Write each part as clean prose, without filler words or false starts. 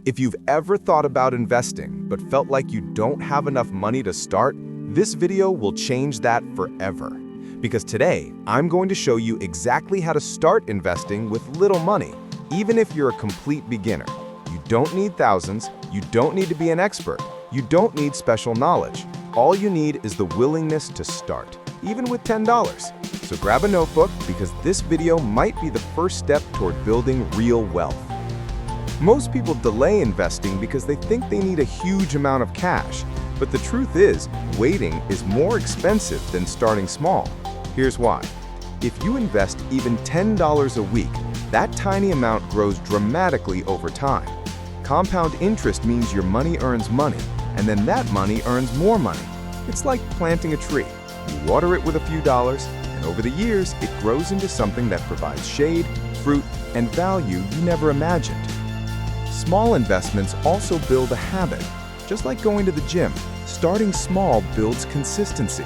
If you've ever thought about investing but felt like you don't have enough money to start, this video will change that forever. Because today, I'm going to show you exactly how to start investing with little money, even if you're a complete beginner. You don't need thousands, you don't need to be an expert, you don't need special knowledge. All you need is the willingness to start, even with $10. So grab a notebook because this video might be the first step toward building real wealth. Most people delay investing because they think they need a huge amount of cash. But the truth is, waiting is more expensive than starting small. Here's why. If you invest even $10 a week, that tiny amount grows dramatically over time. Compound interest means your money earns money, and then that money earns more money. It's like planting a tree. You water it with a few dollars, and over the years, it grows into something that provides shade, fruit, and value you never imagined. Small investments also build a habit. Just like going to the gym, starting small builds consistency.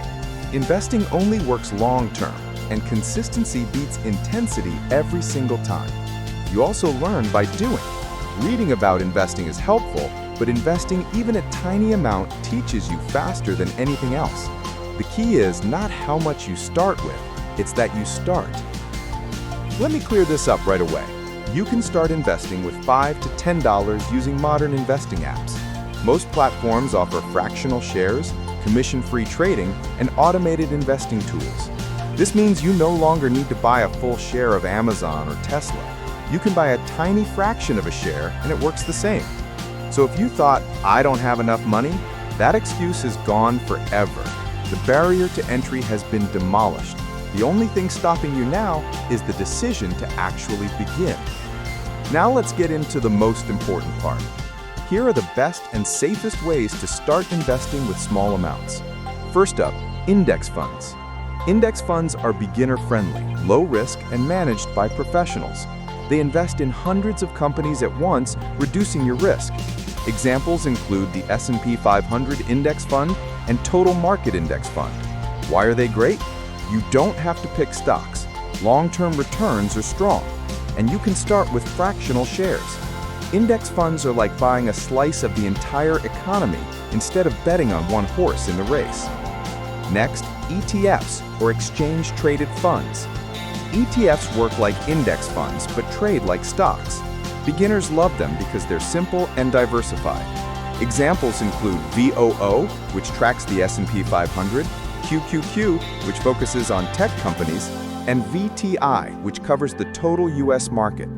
Investing only works long-term, and consistency beats intensity every single time. You also learn by doing. Reading about investing is helpful, but investing even a tiny amount teaches you faster than anything else. The key is not how much you start with, it's that you start. Let me clear this up right away. You can start investing with $5 to $10 using modern investing apps. Most platforms offer fractional shares, commission-free trading, and automated investing tools. This means you no longer need to buy a full share of Amazon or Tesla. You can buy a tiny fraction of a share and it works the same. So if you thought, I don't have enough money, that excuse is gone forever. The barrier to entry has been demolished. The only thing stopping you now is the decision to actually begin. Now let's get into the most important part. Here are the best and safest ways to start investing with small amounts. First up, index funds. Index funds are beginner-friendly, low-risk, and managed by professionals. They invest in hundreds of companies at once, reducing your risk. Examples include the S&P 500 Index Fund and Total Market Index Fund. Why are they great? You don't have to pick stocks. Long-term returns are strong, and you can start with fractional shares. Index funds are like buying a slice of the entire economy instead of betting on one horse in the race. Next, ETFs, or exchange-traded funds. ETFs work like index funds but trade like stocks. Beginners love them because they're simple and diversified. Examples include VOO, which tracks the S&P 500, QQQ, which focuses on tech companies, and VTI, which covers the total US market.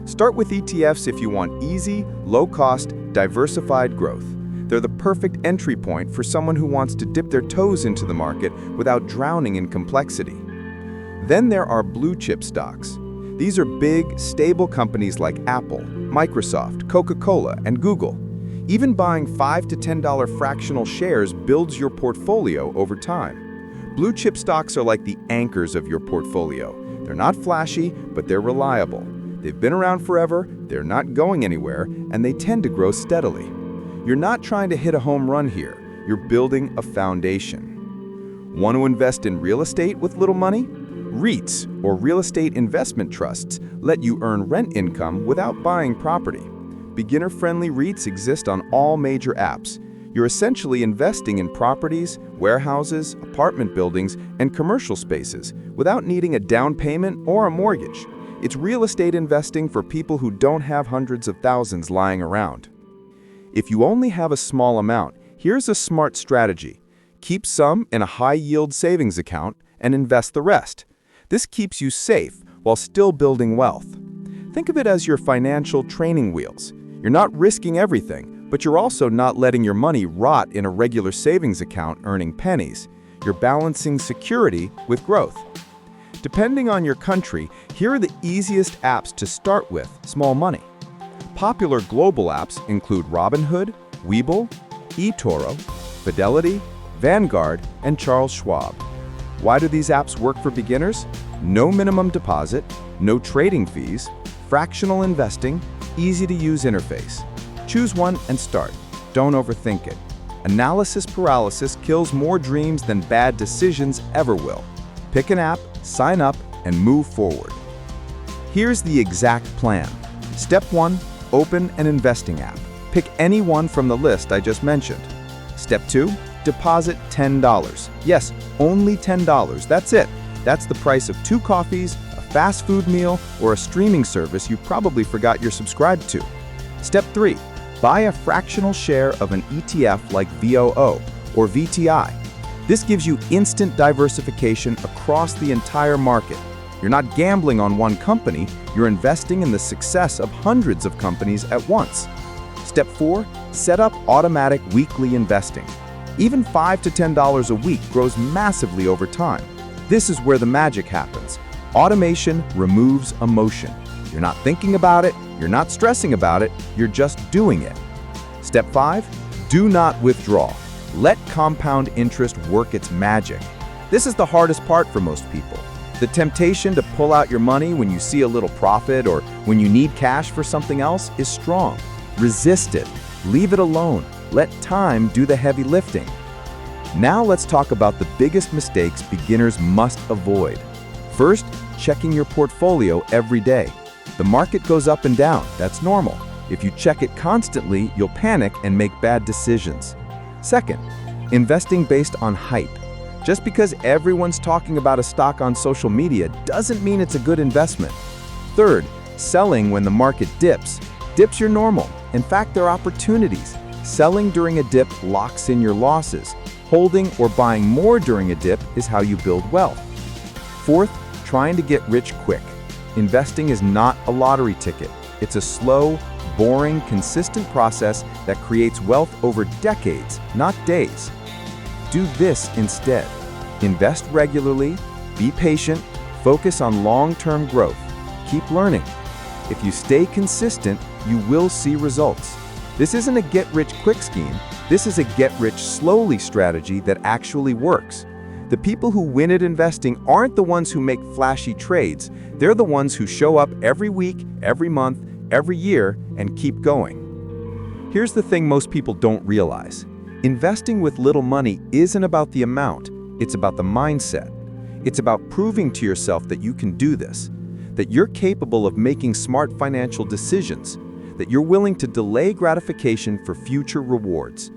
Start with ETFs if you want easy, low-cost, diversified growth. They're the perfect entry point for someone who wants to dip their toes into the market without drowning in complexity. Then there are blue-chip stocks. These are big, stable companies like Apple, Microsoft, Coca-Cola, and Google. Even buying $5 to $10 fractional shares builds your portfolio over time. Blue-chip stocks are like the anchors of your portfolio. They're not flashy, but they're reliable. They've been around forever, they're not going anywhere, and they tend to grow steadily. You're not trying to hit a home run here, you're building a foundation. Want to invest in real estate with little money? REITs, or real estate investment trusts, let you earn rent income without buying property. Beginner-friendly REITs exist on all major apps. You're essentially investing in properties, warehouses, apartment buildings, and commercial spaces without needing a down payment or a mortgage. It's real estate investing for people who don't have hundreds of thousands lying around. If you only have a small amount, here's a smart strategy. Keep some in a high-yield savings account and invest the rest. This keeps you safe while still building wealth. Think of it as your financial training wheels. You're not risking everything, but you're also not letting your money rot in a regular savings account earning pennies. You're balancing security with growth. Depending on your country, here are the easiest apps to start with small money. Popular global apps include Robinhood, Webull, eToro, Fidelity, Vanguard, and Charles Schwab. Why do these apps work for beginners? No minimum deposit, no trading fees, fractional investing, easy-to-use interface. Choose one and start. Don't overthink it. Analysis paralysis kills more dreams than bad decisions ever will. Pick an app, sign up, and move forward. Here's the exact plan. Step 1. open an investing app. Pick any one from the list I just mentioned. Step 2, deposit $10. Yes, only $10. That's it. That's the price of 2 coffees, a fast food meal, or a streaming service you probably forgot you're subscribed to. Step 3, buy a fractional share of an ETF like VOO or VTI. This gives you instant diversification across the entire market. You're not gambling on one company, you're investing in the success of hundreds of companies at once. Step 4, set up automatic weekly investing. Even $5 to $10 a week grows massively over time. This is where the magic happens. Automation removes emotion. You're not thinking about it, you're not stressing about it, you're just doing it. Step 5, do not withdraw. Let compound interest work its magic. This is the hardest part for most people. The temptation to pull out your money when you see a little profit or when you need cash for something else is strong. Resist it. Leave it alone. Let time do the heavy lifting. Now let's talk about the biggest mistakes beginners must avoid. First, checking your portfolio every day. The market goes up and down. That's normal. If you check it constantly, you'll panic and make bad decisions. Second, investing based on hype. Just because everyone's talking about a stock on social media doesn't mean it's a good investment. Third, selling when the market dips. Dips are normal. In fact, they're opportunities. Selling during a dip locks in your losses. Holding or buying more during a dip is how you build wealth. Fourth, trying to get rich quick. Investing is not a lottery ticket. It's a slow, boring, consistent process that creates wealth over decades, not days. Do this instead. Invest regularly, be patient, focus on long-term growth. Keep learning. If you stay consistent, you will see results. This isn't a get-rich-quick scheme. This is a get-rich-slowly strategy that actually works. The people who win at investing aren't the ones who make flashy trades. They're the ones who show up every week, every month, every year, and keep going. Here's the thing most people don't realize. Investing with little money isn't about the amount, it's about the mindset. It's about proving to yourself that you can do this, that you're capable of making smart financial decisions, that you're willing to delay gratification for future rewards.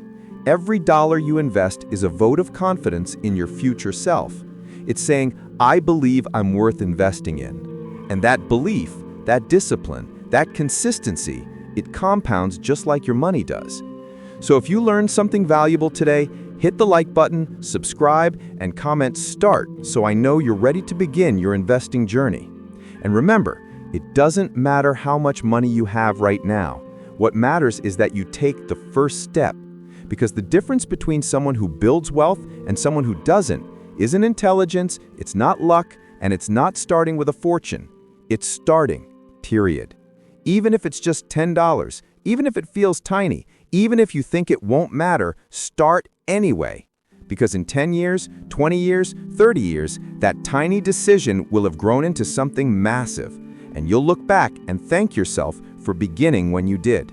Every dollar you invest is a vote of confidence in your future self. It's saying, I believe I'm worth investing in. And that belief, that discipline, that consistency, it compounds just like your money does. So if you learned something valuable today, hit the like button, subscribe, and comment START so I know you're ready to begin your investing journey. And remember, it doesn't matter how much money you have right now. What matters is that you take the first step. Because the difference between someone who builds wealth and someone who doesn't isn't intelligence, it's not luck, and it's not starting with a fortune. It's starting, period. Even if it's just $10, even if it feels tiny, even if you think it won't matter, start anyway. Because in 10 years, 20 years, 30 years, that tiny decision will have grown into something massive. And you'll look back and thank yourself for beginning when you did.